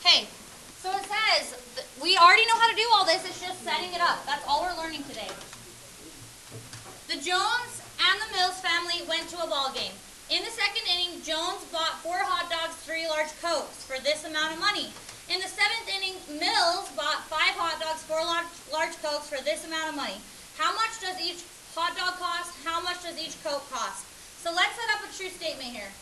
Okay, so it says, we already know how to do all this, it's just setting it up. That's all we're learning today. The Jones and the Mills family went to a ball game. In the second inning, Jones bought 4 hot dogs, 3 large Cokes for this amount of money. In the 7th inning, Mills bought 5 hot dogs, 4 large Cokes for this amount of money. How much does each hot dog cost? How much does each Coke cost? So let's set up a true statement here.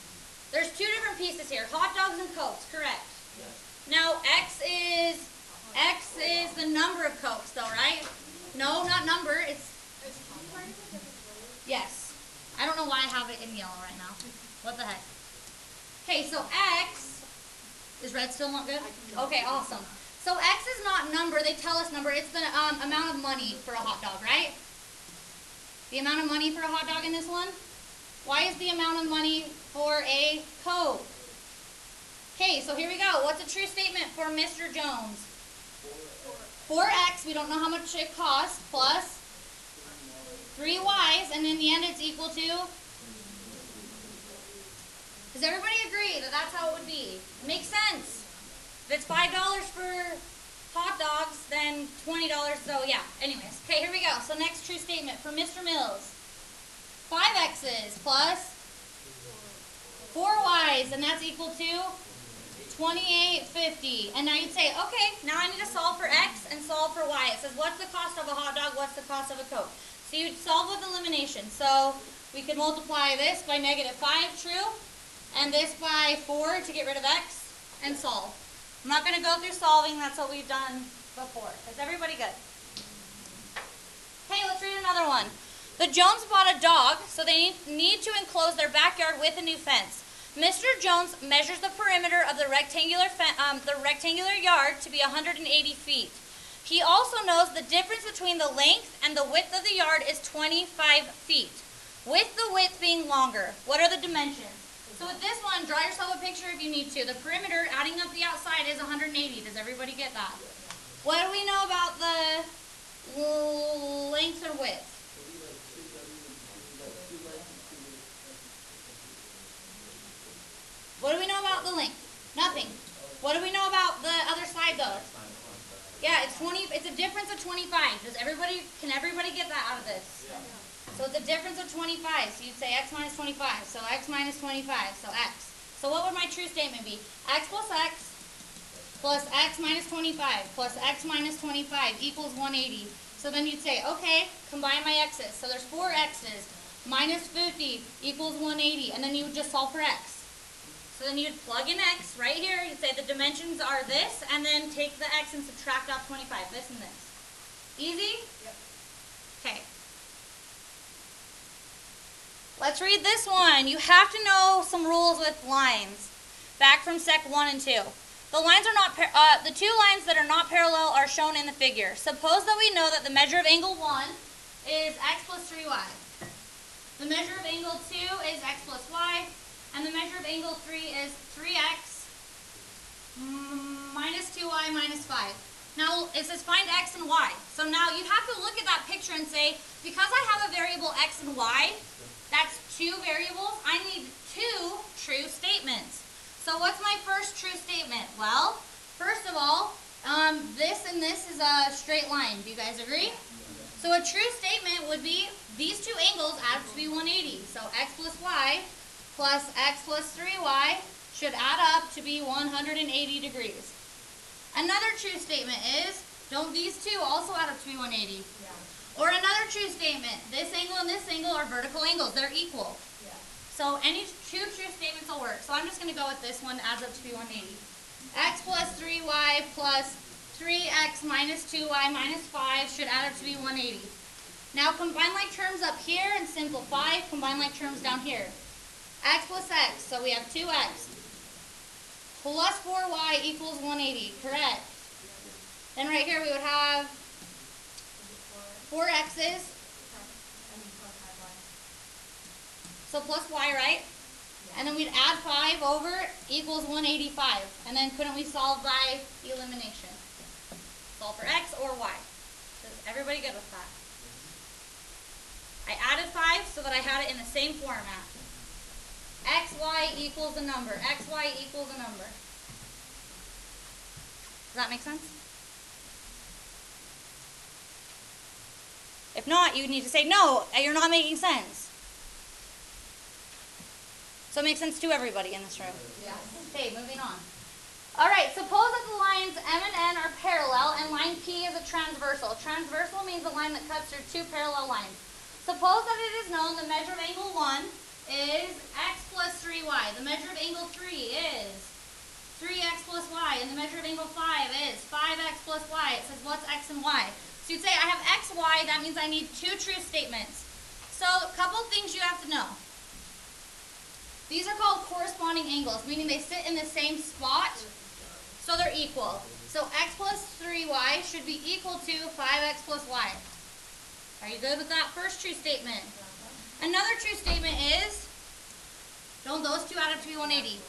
There's 2 different pieces here, hot dogs and Cokes, correct? Yes. Now, X is the number of Cokes though, right? No, not number, it's yes. I don't know why I have it in yellow right now. What the heck? Okay, so X, is red still not good? Okay, awesome. So X is not number, they tell us number, it's the amount of money for a hot dog, right? The amount of money for a hot dog in this one? Why is the amount of money for a Coke? Okay, so here we go. What's a true statement for Mr. Jones? 4X, we don't know how much it costs, plus 3Ys, and in the end it's equal to? Does everybody agree that that's how it would be? It makes sense. If it's $5 for hot dogs, then $20, so yeah. Anyways, okay, here we go. So next true statement for Mr. Mills. 5X's plus 4Y's, and that's equal to 28.50. And now you'd say, okay, now I need to solve for X and solve for Y. It says, what's the cost of a hot dog? What's the cost of a Coke? So you'd solve with elimination. So we could multiply this by -5, true, and this by 4 to get rid of X, and solve. I'm not going to go through solving. That's what we've done before. Is everybody good? Okay, let's read another one. The Jones bought a dog, so they need to enclose their backyard with a new fence. Mr. Jones measures the perimeter of the rectangular yard to be 180 feet. He also knows the difference between the length and the width of the yard is 25 feet, with the width being longer. What are the dimensions? So with this one, draw yourself a picture if you need to. The perimeter, adding up the outside, is 180. Does everybody get that? What do we know about the length or width? What do we know about the length? Nothing. What do we know about the other side though? Yeah, it's 20. It's a difference of 25. Can everybody get that out of this? So it's a difference of 25. So you'd say X minus 25. So X minus 25. So X. So what would my true statement be? X plus X minus 25 plus X minus 25 equals 180. So then you'd say, okay, combine my X's. So there's 4 X's. Minus 50 equals 180. And then you would just solve for X. So then you'd plug in X right here. You'd say the dimensions are this, and then take the X and subtract off 25. This and this. Easy? Yep. Okay. Let's read this one. You have to know some rules with lines. Back from Sec 1 and 2. The lines are not the 2 lines that are not parallel are shown in the figure. Suppose that we know that the measure of angle 1 is X plus 3Y. The measure of angle 2 is X plus Y. And the measure of angle 3 is 3X minus 2Y minus 5. Now, it says find X and Y. So now you have to look at that picture and say, because I have a variable X and Y, that's 2 variables, I need 2 true statements. So what's my first true statement? Well, first of all, this and this is a straight line. Do you guys agree? So a true statement would be these 2 angles add up to be 180. So X plus Y plus X plus 3Y should add up to be 180 degrees. Another true statement is, don't these 2 also add up to be 180? Yeah. Or another true statement, this angle and this angle are vertical angles, they're equal. Yeah. So any 2 true statements will work. So I'm just going to go with this one, adds up to be 180. X plus 3Y plus 3X minus 2Y minus 5 should add up to be 180. Now combine like terms up here and simplify, combine like terms down here. X plus X, so we have 2X, plus 4Y equals 180, correct. Then right here we would have 4 X's, so plus Y, right? And then we'd add 5 over, equals 185. And then couldn't we solve by elimination? Solve for X or Y. Is everybody good with that? I added 5 so that I had it in the same format. XY equals a number. XY equals a number. Does that make sense? If not, you need to say, no, you're not making sense. So it makes sense to everybody in this room. Yes. Okay, moving on. All right, suppose that the lines M and N are parallel and line P is a transversal. Transversal means a line that cuts through two parallel lines. Suppose that it is known the measure of angle 1 is x plus 3y. The measure of angle 3 is 3x plus y. And the measure of angle 5 is 5x plus y. It says what's x and y. So you'd say I have x, y. That means I need two true statements. So a couple things you have to know. These are called corresponding angles, meaning they sit in the same spot, so they're equal. So x plus 3y should be equal to 5x plus y. Are you good with that first true statement? Another true statement is, don't those two add up to be 180?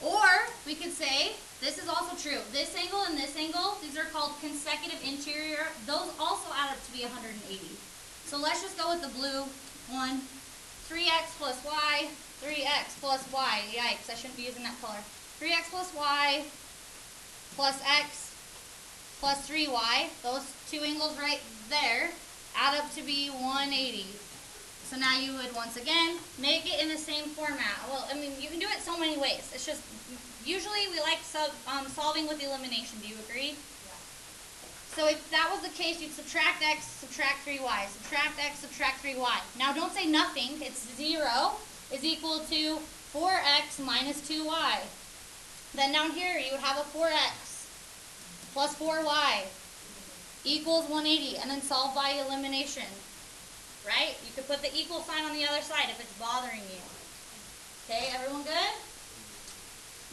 Or we could say, this is also true. This angle and this angle, these are called consecutive interior. Those also add up to be 180. So let's just go with the blue one. 3x plus y, 3x plus y. Yikes, I shouldn't be using that color. 3x plus y plus x plus 3y. Those two angles right there add up to be 180. So now you would, once again, make it in the same format. Well, I mean, you can do it so many ways. It's just, usually we like solving with elimination. Do you agree? Yeah. So if that was the case, you'd subtract x, subtract 3y. Subtract x, subtract 3y. Now don't say nothing. It's 0 is equal to 4x minus 2y. Then down here, you would have a 4x plus 4y equals 180, and then solve by elimination. Right? You could put the equal sign on the other side if it's bothering you. Okay, everyone good?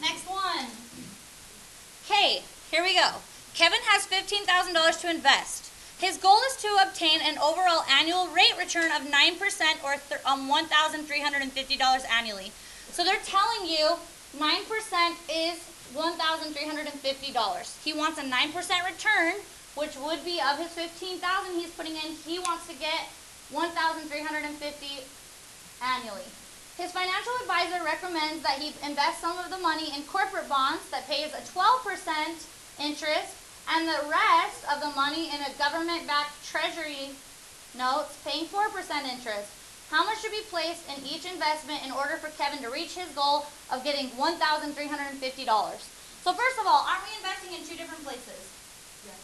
Next one. Okay, here we go. Kevin has $15,000 to invest. His goal is to obtain an overall annual rate return of 9% or $1,350 annually. So they're telling you 9% is $1,350. He wants a 9% return, which would be of his $15,000 he's putting in. He wants to get $1,350 annually. His financial advisor recommends that he invest some of the money in corporate bonds that pays a 12% interest and the rest of the money in a government-backed treasury notes paying 4% interest. How much should be placed in each investment in order for Kevin to reach his goal of getting $1,350? So first of all, aren't we investing in two different places? Yes.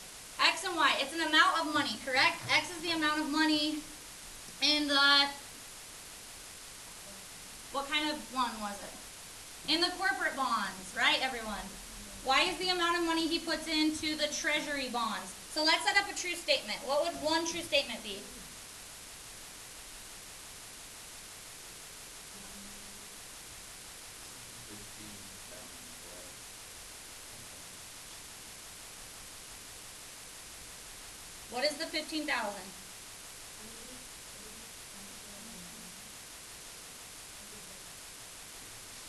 X and Y. It's an amount of money, correct? X is the amount of money in the, what kind of one was it? In the corporate bonds, right, everyone? Y is the amount of money he puts into the treasury bonds. So let's set up a true statement. What would one true statement be? What is the 15,000?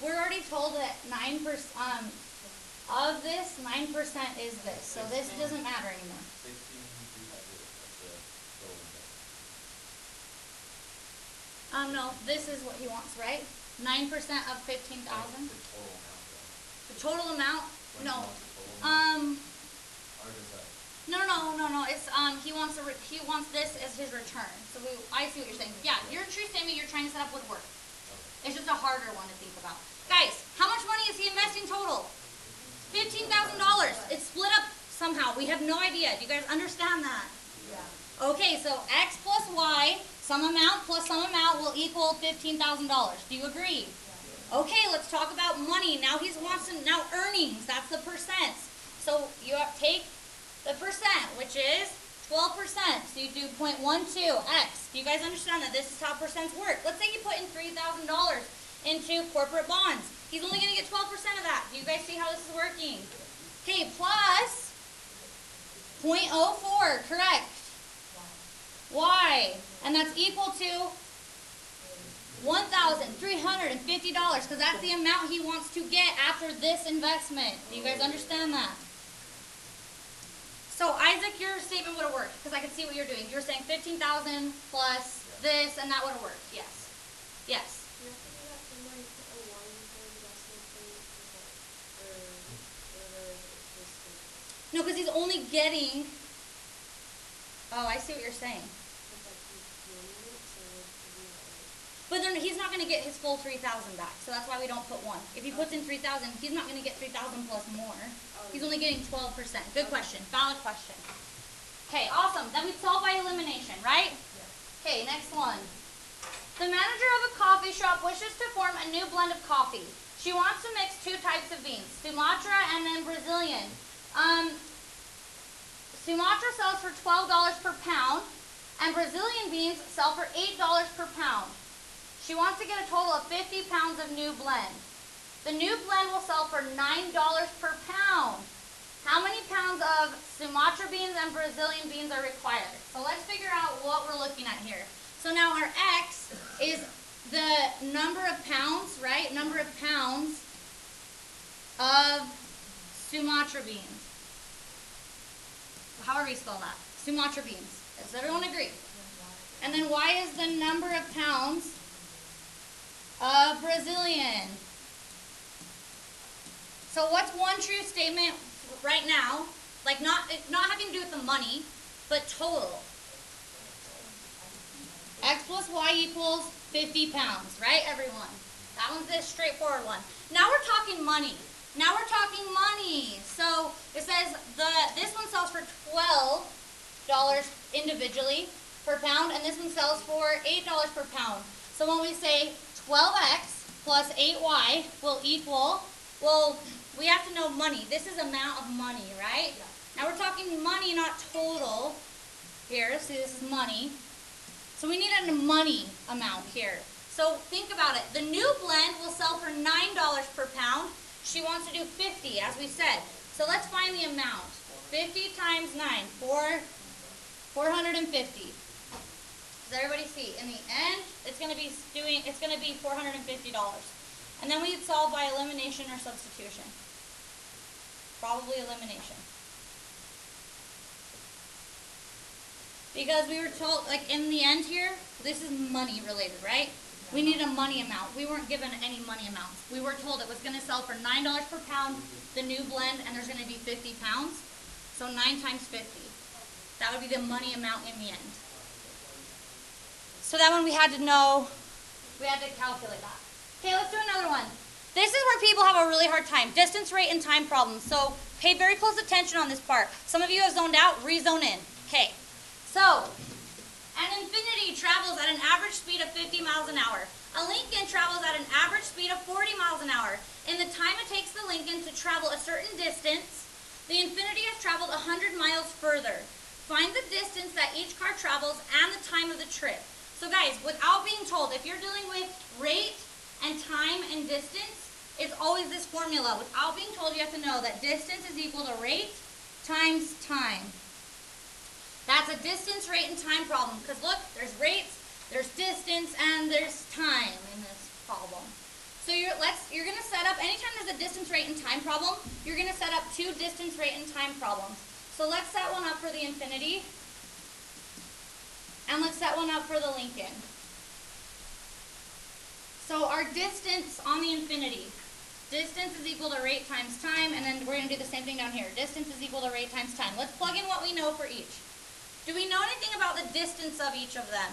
We're already told that 9% of this, 9% is this. So this doesn't matter anymore. No, this is what he wants, right? 9% of 15,000. The total amount? No. No. It's he wants this as his return. So I see what you're saying. Yeah, your true statement you're trying to set up would work. It's just a harder one to think about. Guys, how much money is he investing total? $15,000. It's split up somehow. We have no idea. Do you guys understand that? Yeah. Okay, so x plus y, some amount plus some amount will equal $15,000. Do you agree? Yeah. Okay, let's talk about money. Now he wants to earnings. That's the percents. So you take the percent, which is 12%. So you do 0.12x. Do you guys understand that this is how percents work? Let's say you put in $3,000 into corporate bonds. He's only going to get 12% of that. Do you guys see how this is working? Okay, plus 0.04, correct. Y. And that's equal to $1,350 because that's the amount he wants to get after this investment. Do you guys understand that? So Isaac, your statement would have worked because I could see what you're doing. You're saying 15,000 plus this, and that would have worked. Yes. Yes. No, because he's only getting, oh, I see what you're saying. But then he's not going to get his full 3,000 back, so that's why we don't put 1. If he puts in 3,000, he's not going to get 3,000 plus more. He's only getting 12%. Good question. Valid question. Okay, awesome. Then we solve by elimination, right? Okay, next one. The manager of a coffee shop wishes to form a new blend of coffee. She wants to mix 2 types of beans, Sumatra and then Brazilian. Sumatra sells for $12 per pound, and Brazilian beans sell for $8 per pound. She wants to get a total of 50 pounds of new blend. The new blend will sell for $9 per pound. How many pounds of Sumatra beans and Brazilian beans are required? So let's figure out what we're looking at here. So now our X is the number of pounds, right? Number of pounds of Sumatra beans. However you spell that. Sumatra beans. Does everyone agree? And then Y is the number of pounds of Brazilian. So what's one true statement right now? Like not having to do with the money, but total. X plus Y equals 50 pounds, right, everyone? That one's this straightforward one. Now we're talking money. Now we're talking money. So it says this one sells for $12 individually per pound, and this one sells for $8 per pound. So when we say 12x plus 8y will equal, well, we have to know money. This is amount of money, right? Yeah. Now we're talking money, not total here. See, this is money. So we need a money amount here. So think about it. The new blend will sell for $9 per pound. She wants to do 50, as we said. So let's find the amount. 50 times 9, 450. Does everybody see? In the end, it's going to be $450. And then we'd solve by elimination or substitution. Probably elimination. Because we were told, like in the end here, this is money related, right? We needed a money amount. We weren't given any money amounts. We were told it was going to sell for $9 per pound, the new blend, and there's going to be 50 pounds. So 9 times 50. That would be the money amount in the end. So that one we had to know, we had to calculate that. Okay, let's do another one. This is where people have a really hard time. Distance, rate, and time problems. So pay very close attention on this part. Some of you have zoned out, rezone in. Okay, so an infinity travels at an average speed of 50 miles an hour. A Lincoln travels at an average speed of 40 miles an hour. In the time it takes the Lincoln to travel a certain distance, the infinity has traveled 100 miles further. Find the distance that each car travels and the time of the trip. So guys, without being told, if you're dealing with rate and time and distance, it's always this formula. Without being told, you have to know that distance is equal to rate times time. That's a distance, rate, and time problem. Because look, there's rates, there's distance, and there's time in this problem. So you're going to set up, anytime there's a distance, rate, and time problem, you're going to set up 2 distance, rate, and time problems. So let's set one up for the infinity. And let's set one up for the Lincoln. So our distance on the infinity, distance is equal to rate times time, and then we're going to do the same thing down here. Distance is equal to rate times time. Let's plug in what we know for each. Do we know anything about the distance of each of them?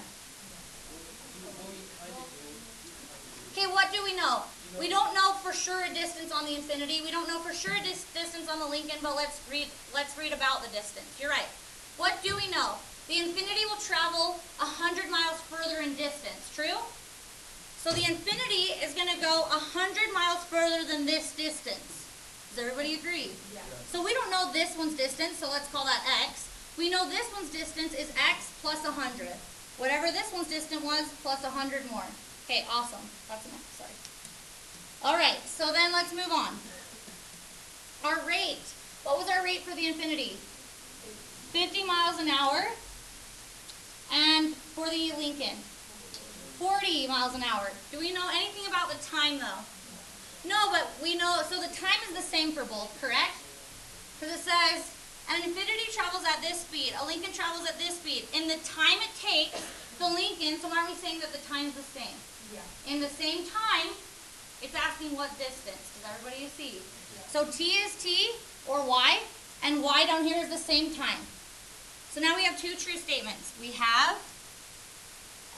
Okay, what do we know? We don't know for sure a distance on the infinity. We don't know for sure a distance on the Lincoln, but let's read about the distance. You're right. What do we know? The infinity will travel 100 miles further in distance, true? So the infinity is going to go 100 miles further than this distance. Does everybody agree? Yeah. So we don't know this one's distance, so let's call that x. We know this one's distance is x plus 100. Whatever this one's distance was, plus 100 more. Okay, awesome. That's an x, sorry. All right, so then let's move on. Our rate. What was our rate for the infinity? 50 miles an hour. And for the Lincoln, 40 miles an hour. Do we know anything about the time, though? No, but we know, so the time is the same for both, correct? Because it says, an infinity travels at this speed, a Lincoln travels at this speed. In the time it takes, the Lincoln, so aren't we saying that the time is the same? Yeah. In the same time, it's asking what distance. Does everybody see? Yeah. So t is t, or y. and y down here is the same time. So now we have two true statements. We have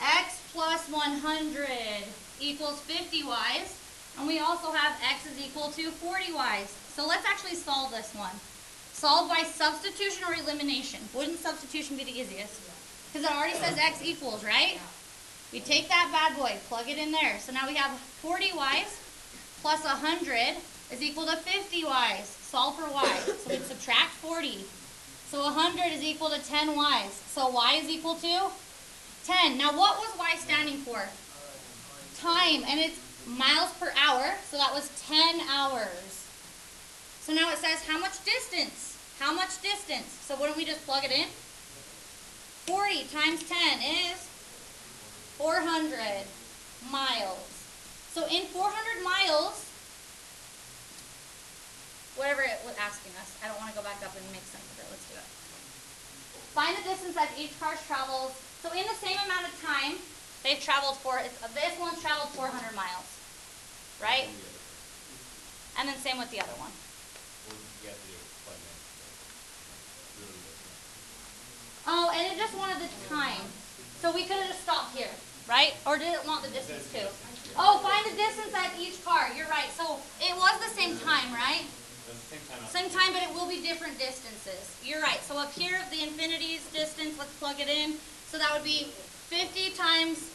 x plus 100 equals 50 y's, and we also have x is equal to 40 y's. So let's actually solve this one. Solve by substitution or elimination. Wouldn't substitution be the easiest? Because it already says x equals, right? We take that bad boy, plug it in there. So now we have 40 y's plus 100 is equal to 50 y's. Solve for y. So we'd subtract 40. So 100 is equal to 10 y's. So y is equal to 10. Now what was y standing for? Time. And it's miles per hour. So that was 10 hours. So now it says how much distance? How much distance? So wouldn't we just plug it in? 40 times 10 is 400 miles. So in 400 miles, whatever it was asking us, I don't want to go back up and make sense of it. Let's do it. Find the distance that each car travels. So in the same amount of time, they've traveled this one's traveled 400 miles, right? And then same with the other one. Oh, and it just wanted the time. So we could have just stopped here, right? Or did it want the distance too? Oh, find the distance at each car. You're right. So it was the same time, right? Same time, but it will be different distances. You're right. So up here, the infinity's distance, let's plug it in. So that would be 50 times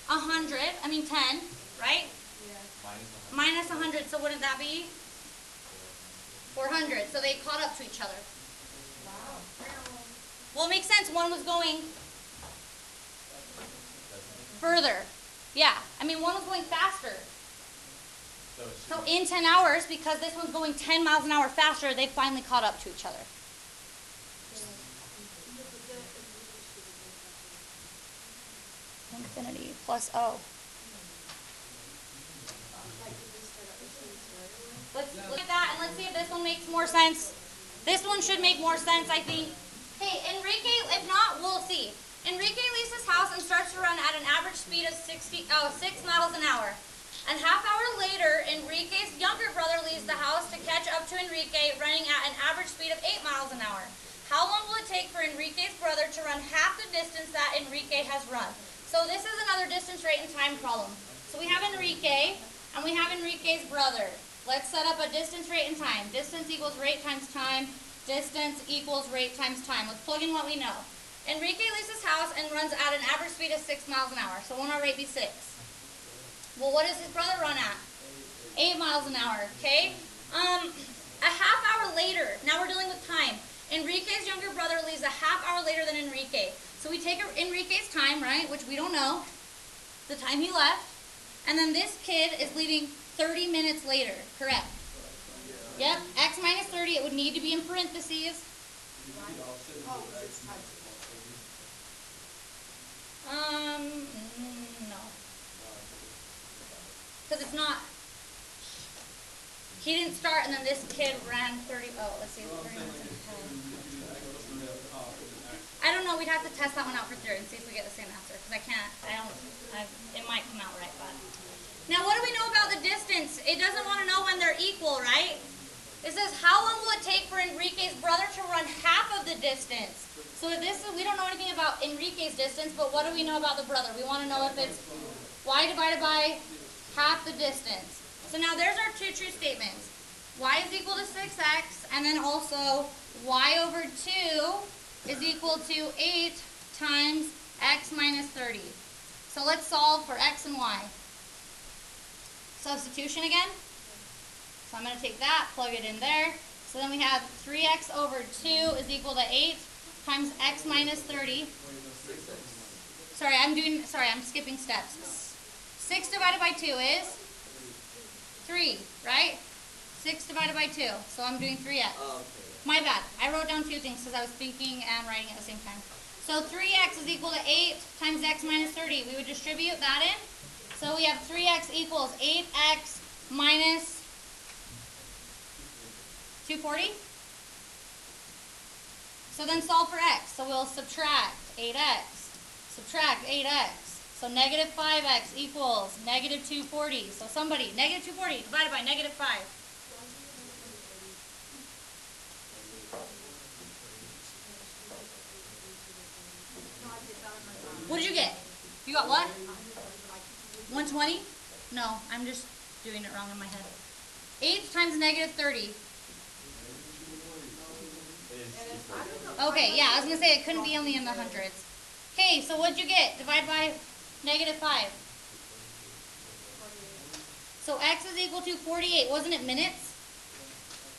100, 10, right? Yeah. Minus 100, so wouldn't that be 400? So they caught up to each other. Wow. Well, it makes sense. One was going further. Yeah. One was going faster. So in 10 hours, because this one's going 10 miles an hour faster, they finally caught up to each other. Infinity plus O. Let's look at that and let's see if this one makes more sense. This one should make more sense, I think. Hey, Enrique, if not, we'll see. Enrique leaves his house and starts to run at an average speed of 6 miles an hour. And half hour later, Enrique's younger brother leaves the house to catch up to Enrique, running at an average speed of 8 miles an hour. How long will it take for Enrique's brother to run half the distance that Enrique has run? So this is another distance, rate, and time problem. So we have Enrique, and we have Enrique's brother. Let's set up a distance, rate, and time. Distance equals rate times time. Distance equals rate times time. Let's plug in what we know. Enrique leaves his house and runs at an average speed of 6 miles an hour. So won't our rate be 6? Well, what does his brother run at? 8 miles an hour, okay? A half hour later, now we're dealing with time. Enrique's younger brother leaves a half hour later than Enrique. So we take Enrique's time, right, which we don't know, the time he left, and then this kid is leaving 30 minutes later, correct? Yep, x minus 30, it would need to be in parentheses. No. Because it's not, he didn't start and then this kid ran 30, let's see, 30 minutes and 10. I don't know, we'd have to test that one out for theory and see if we get the same answer, because it might come out right, but. Now what do we know about the distance? It doesn't want to know when they're equal, right? It says, how long will it take for Enrique's brother to run half of the distance? So we don't know anything about Enrique's distance, but what do we know about the brother? We want to know if it's y divided by half the distance. So now there's our two true statements. Y is equal to 6x, and then also y over 2 is equal to 8 times x minus 30. So let's solve for x and y. Substitution again. So I'm going to take that, plug it in there. So then we have 3x over 2 is equal to 8 times x minus 30. Sorry, I'm skipping steps. 6 divided by 2 is 3, right? 6 divided by 2. So I'm doing 3x. My bad. I wrote down two things because I was thinking and writing at the same time. So 3x is equal to 8 times x minus 30. We would distribute that in. So we have 3x equals 8x minus 240. So then solve for x. So we'll subtract 8x. Subtract 8x. So negative 5x equals negative 240. So somebody, negative 240 divided by negative 5. What did you get? You got what? 120? No, I'm just doing it wrong in my head. 8 times negative 30. Okay, yeah, I was going to say it couldn't be only in the hundreds. Okay, so what'd you get? Divide by negative 5. So x is equal to 48. Wasn't it minutes?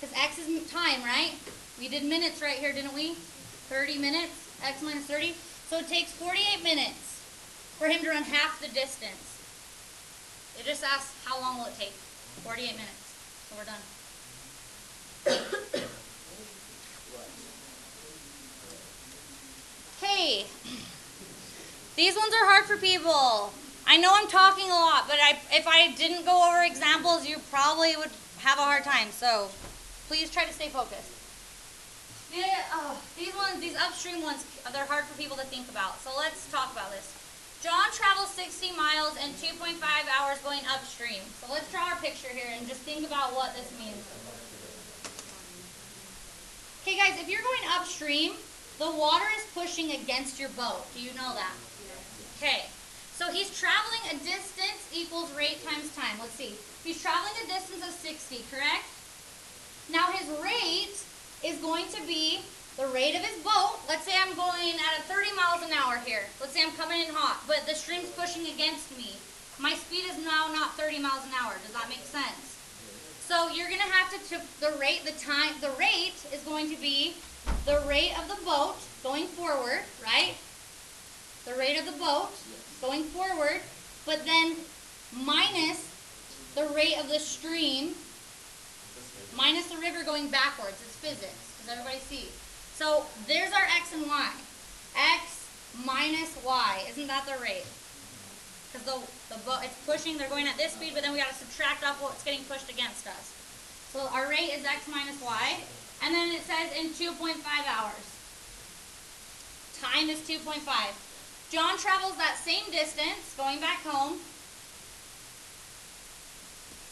Because x is time, right? We did minutes right here, didn't we? 30 minutes, x minus 30. So it takes 48 minutes for him to run half the distance. It just asks how long will it take? 48 minutes. So we're done. Okay. These ones are hard for people. I know I'm talking a lot, but if I didn't go over examples, you probably would have a hard time. So please try to stay focused. These upstream ones, they're hard for people to think about. So let's talk about this. John travels 60 miles in 2.5 hours going upstream. So let's draw our picture here and just think about what this means. Okay guys, if you're going upstream, the water is pushing against your boat. Do you know that? Okay. So he's traveling a distance equals rate times time. Let's see. He's traveling a distance of 60, correct? Now his rate is going to be the rate of his boat. Let's say I'm going at 30 miles an hour here. Let's say I'm coming in hot, but the stream's pushing against me. My speed is now not 30 miles an hour. Does that make sense? So you're going to have to, the rate is going to be the rate of the boat going forward, right? The rate of the boat going forward, but then minus the rate of the stream, minus the river going backwards. It's physics. Does everybody see? So there's our x and y. X minus y. Isn't that the rate? Because the boat, it's pushing, they're going at this speed, but then we got to subtract off what's getting pushed against us. So our rate is x minus y. And then it says in 2.5 hours. Time is 2.5. John travels that same distance, going back home.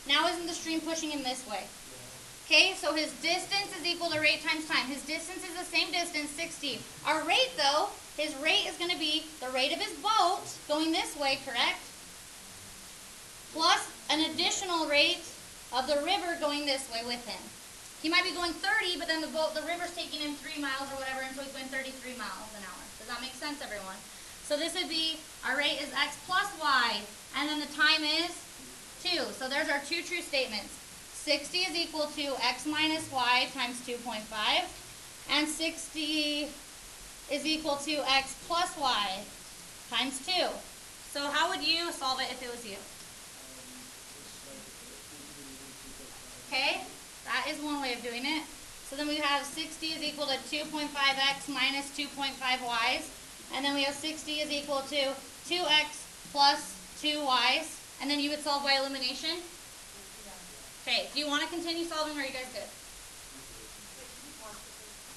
Now isn't the stream pushing him this way? Okay, so his distance is equal to rate times time. His distance is the same distance, 60. Our rate, though, his rate is going to be the rate of his boat going this way, correct? Plus an additional rate of the river going this way with him. He might be going 30, but then the river's taking him 3 miles or whatever, and so he's going 33 miles an hour. Does that make sense, everyone? So this would be, our rate is x plus y, and then the time is 2. So there's our two true statements. 60 is equal to x minus y times 2.5, and 60 is equal to x plus y times 2. So how would you solve it if it was you? Okay, that is one way of doing it. So then we have 60 is equal to 2.5x minus 2.5y's. And then we have 60 is equal to 2x plus 2y's. And then you would solve by elimination? Okay, do you want to continue solving or are you guys good?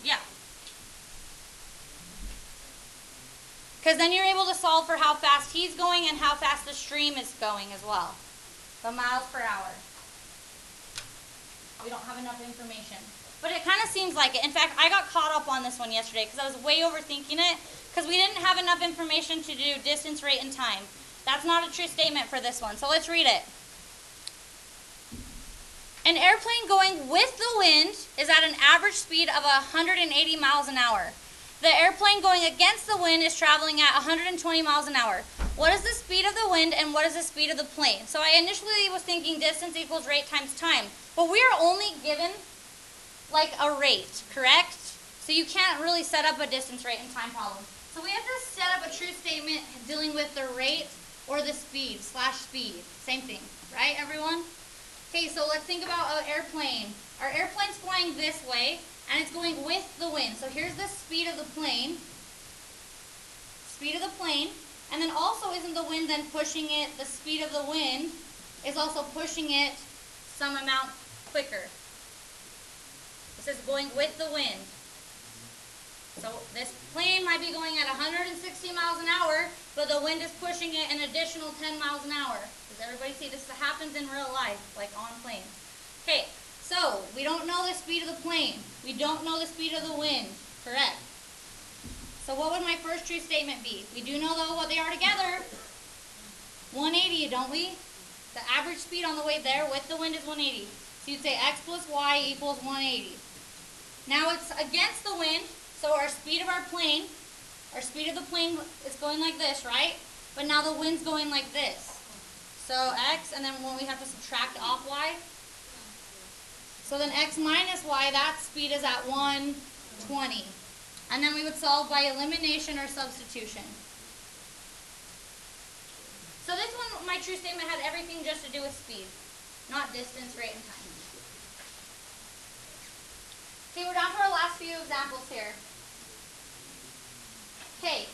Yeah. Because then you're able to solve for how fast he's going and how fast the stream is going as well. The miles per hour. We don't have enough information. But it kind of seems like it. In fact, I got caught up on this one yesterday because I was way overthinking it because we didn't have enough information to do distance, rate, and time. That's not a true statement for this one. So let's read it. An airplane going with the wind is at an average speed of 180 miles an hour. The airplane going against the wind is traveling at 120 miles an hour. What is the speed of the wind and what is the speed of the plane? So I initially was thinking distance equals rate times time. But we are only given like a rate, correct? So you can't really set up a distance, rate, and time problem. So we have to set up a true statement dealing with the rate or the speed, /speed. Same thing, right, everyone? Okay, so let's think about an airplane. Our airplane's flying this way, and it's going with the wind. So here's the speed of the plane. Speed of the plane. And then also, isn't the wind then pushing it, the speed of the wind is also pushing it some amount quicker. It says going with the wind. So this plane might be going at 160 miles an hour, but the wind is pushing it an additional 10 miles an hour. Does everybody see? This happens in real life, like on planes. Okay, so we don't know the speed of the plane. We don't know the speed of the wind, correct? So what would my first true statement be? We do know though what they are together. 180, don't we? The average speed on the way there with the wind is 180. So you'd say x plus y equals 180. Now it's against the wind, so our speed of the plane is going like this, right? But now the wind's going like this. So x, and then when we have to subtract off y. So then x minus y, that speed is at 120. And then we would solve by elimination or substitution. So this one, my true statement had everything just to do with speed, not distance, rate, and time. Okay, we're down to our last few examples here. Okay.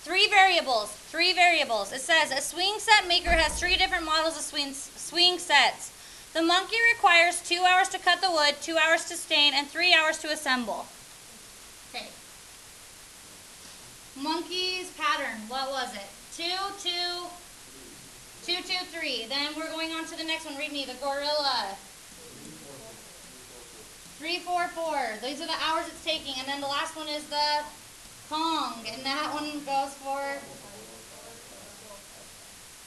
Three variables. It says a swing set maker has 3 different models of swing sets. The monkey requires 2 hours to cut the wood, 2 hours to stain, and 3 hours to assemble. Okay. Monkey's pattern, what was it? 2, 2, 2, 2, 3. Then we're going on to the next one. Read me, the gorilla. 3, 4, 4. These are the hours it's taking. And then the last one is the Kong. And that one goes for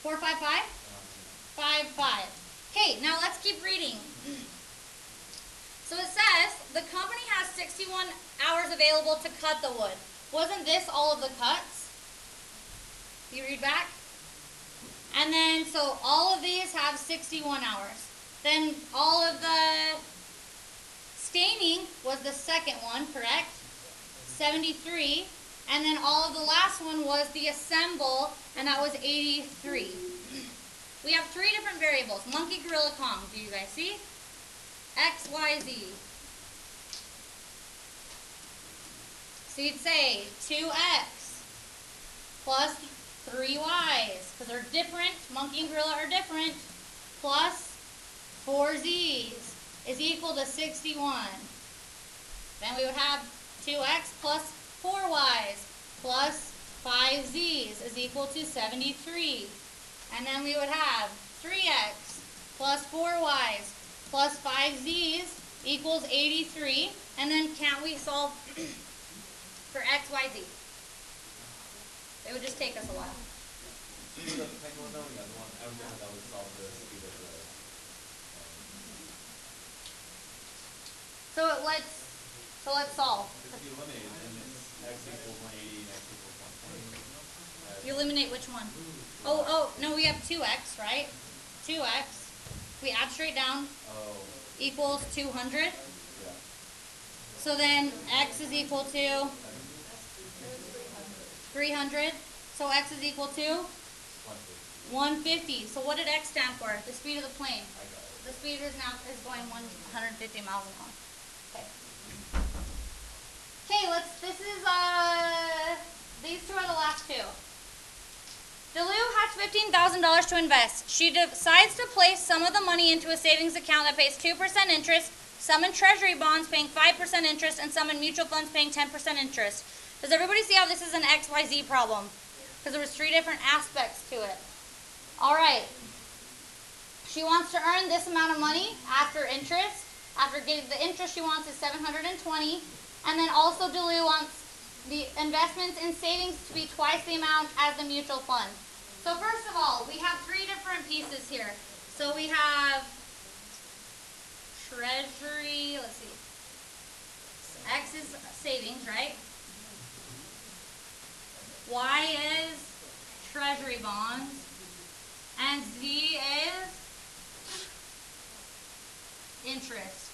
4, 5, 5? 5, 5. Okay, now let's keep reading. So it says the company has 61 hours available to cut the wood. Wasn't this all of the cuts? You read back? And then, so all of these have 61 hours. Then all of the staining was the second one, correct? 73. And then all of the last one was the assemble, and that was 83. We have 3 different variables. Monkey, gorilla, Kong. Do you guys see? X, Y, Z. So you'd say 2x plus 3y's, because they're different. Monkey and gorilla are different. Plus 4z's is equal to 61. Then we would have 2x plus 4y's plus 5z's is equal to 73. And then we would have 3x plus 4y's plus 5z's equals 83. And then can't we solve for x, y, z? It would just take us a while. So let's solve. If you eliminate, then it's x equals 180 and x equals 120. You eliminate which one? Oh, no, we have 2x, right? 2x. We add straight down. Equals 200. Yeah. So then x is equal to 300. So x is equal to 150. So what did x stand for? The speed of the plane. The speed is going 150 miles an hour. Okay. Okay, these two are the last two. Delu has $15,000 to invest. She decides to place some of the money into a savings account that pays 2% interest, some in treasury bonds paying 5% interest, and some in mutual funds paying 10% interest. Does everybody see how this is an XYZ problem? Because there was 3 different aspects to it. All right. She wants to earn this amount of money after interest. After getting the interest she wants is $720. And then also Delu wants the investments in savings to be twice the amount as the mutual fund. So first of all, we have 3 different pieces here. So we have treasury, let's see. So X is savings, right? Y is treasury bonds. And Z is interest.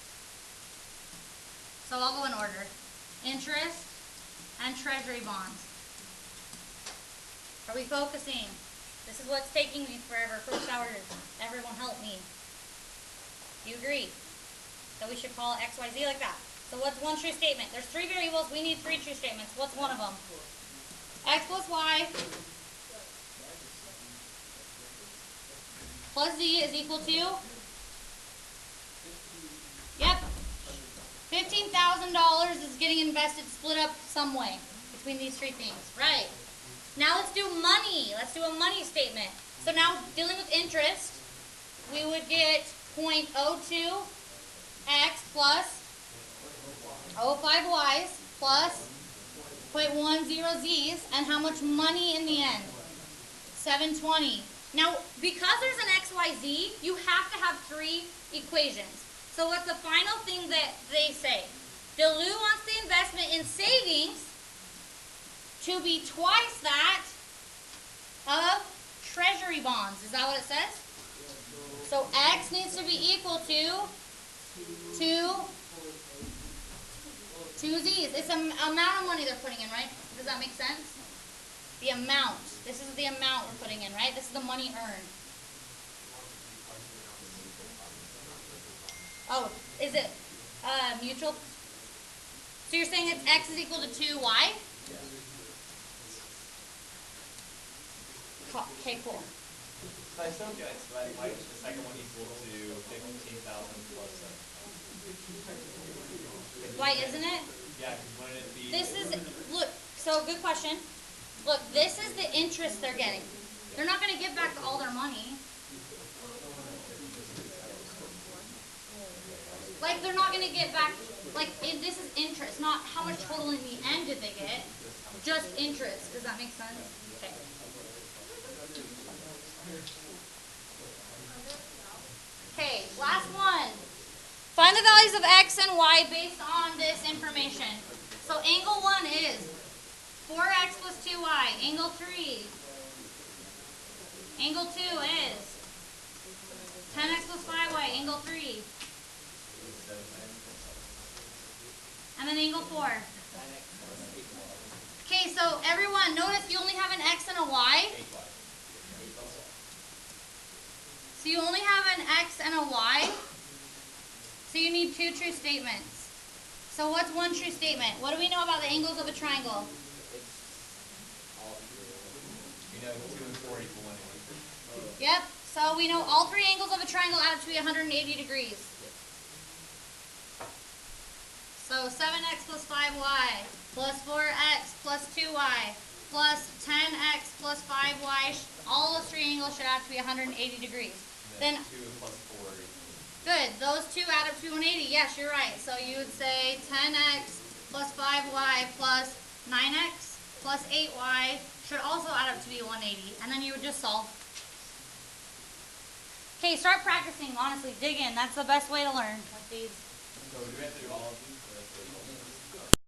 So I'll go in order. Interest and treasury bonds. Are we focusing? This is what's taking me forever. First hour, everyone help me. You agree? So we should call it XYZ like that. So what's one true statement? There's 3 variables. We need 3 true statements. What's one of them? X plus Y plus Z is equal to? Yep. $15,000 is getting invested, split up some way between these 3 things. Right. Now let's do money. Let's do a money statement. So now dealing with interest, we would get 0.02 x plus 0.05 y's plus 0.10 z's, and how much money in the end? 720. Now, because there's an XYZ, you have to have 3 equations. So what's the final thing that they say? Delu wants the investment in savings to be twice that of treasury bonds. Is that what it says? So X needs to be equal to 2 Z's. It's an amount of money they're putting in, right? Does that make sense? The amount. This is the amount we're putting in, right? This is the money earned. Oh, is it mutual? So you're saying it's X is equal to 2Y? Okay, cool. So I still get it. So that why is the second one equal to 15,000 plus 7? Why isn't it? Yeah, because wouldn't it be? This is, look, so good question. Look, this is the interest they're getting. They're not going to give back all their money. Like, they're not going to get back, like, this is interest, not how much total in the end did they get, just interest. Does that make sense? Okay. Okay, last one. Find the values of X and Y based on this information. So angle 1 is 4X plus 2Y. Angle 3. Angle 2 is 10X plus 5Y. Angle 3. And then angle 4. Okay, so everyone, notice you only have an X and a Y. So you only have an X and a Y. So you need 2 true statements. So what's one true statement? What do we know about the angles of a triangle? You know, 2 and 4 equal 180. Yep. So we know all 3 angles of a triangle add up to be 180 degrees. So 7X plus 5Y plus 4X plus 2Y plus 10X plus 5Y, all those 3 angles should add up to be 180 degrees. Then 2 plus 4. good. Those 2 add up to 180. Yes, you're right. So you would say 10X plus 5Y plus 9X plus 8Y should also add up to be 180. And then you would just solve. Okay, start practicing. Honestly, dig in. That's the best way to learn with these. So do we have to do all of these?